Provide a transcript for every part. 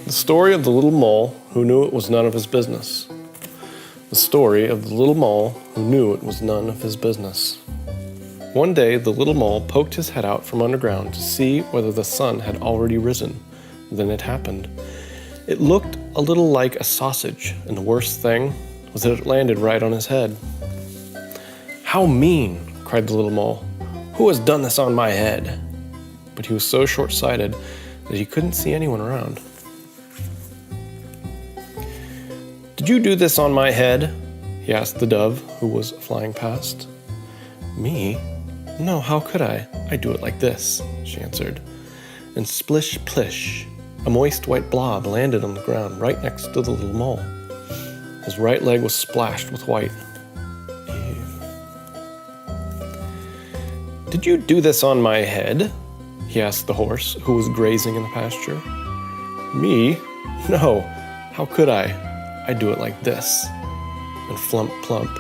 The story of the little mole who knew it was none of his business. The story of the little mole who knew it was none of his business. One day, the little mole poked his head out from underground to see whether the sun had already risen. Then it happened. It looked a little like a sausage, and the worst thing was that it landed right on his head. "How mean!" cried the little mole. "Who has done this on my head?" But he was so short-sighted that he couldn't see anyone around. "Did you do this on my head?" he asked the dove who was flying past. "Me? No, how could I? I do it like this," she answered. And splish-plish, a moist white blob landed on the ground right next to the little mole. His right leg was splashed with white. Ew. "Did you do this on my head?" he asked the horse who was grazing in the pasture. "Me? No, how could I? I do it like this." And flump plump,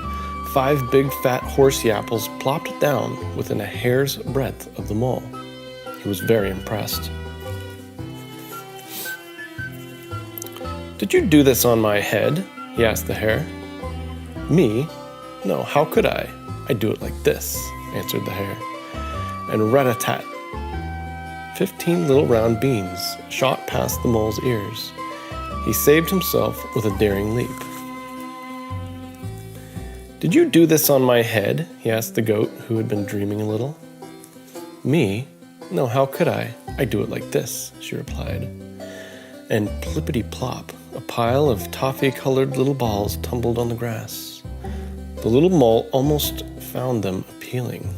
5 big fat horsey apples plopped down within a hair's breadth of the mole. He was very impressed. "Did you do this on my head?" he asked the hare. "Me? No, how could I? I do it like this," answered the hare. And rat-a-tat, 15 little round beans shot past the mole's ears. He saved himself with a daring leap. "Did you do this on my head?" he asked the goat who had been dreaming a little. "Me? No, how could I? I do it like this," she replied. And plippity-plop, a pile of toffee-colored little balls tumbled on the grass. The little mole almost found them appealing.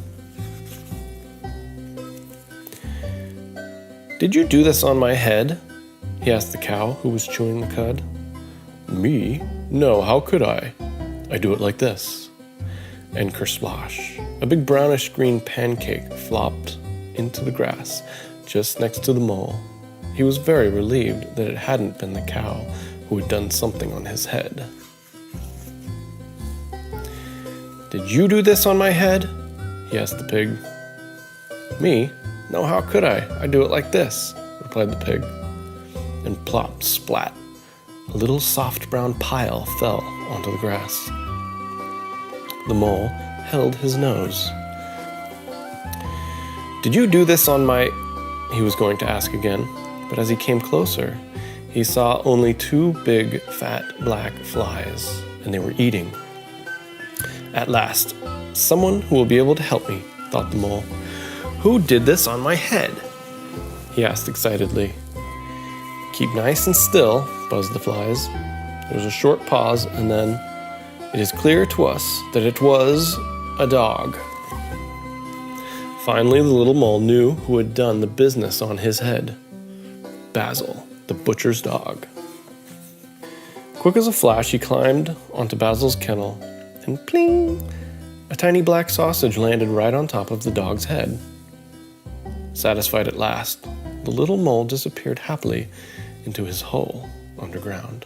"Did you do this on my head?" he asked the cow who was chewing the cud. "Me? No, how could I? I do it like this." And kersplash, a big brownish-green pancake flopped into the grass just next to the mole. He was very relieved that it hadn't been the cow who had done something on his head. "Did you do this on my head?" he asked the pig. "Me? No, how could I? I do it like this," replied the pig. And plop, splat, a little soft brown pile fell onto the grass. The mole held his nose. "Did you do this on my—" he was going to ask again, but as he came closer, he saw only 2 big, fat, black flies, and they were eating. "At last, someone who will be able to help me," thought the mole. "Who did this on my head?" he asked excitedly. "Keep nice and still," buzzed the flies. There was a short pause, and then, "It is clear to us that it was a dog." Finally, the little mole knew who had done the business on his head. Basil, the butcher's dog. Quick as a flash, he climbed onto Basil's kennel, and pling! A tiny black sausage landed right on top of the dog's head. Satisfied at last, the little mole disappeared happily into his hole underground.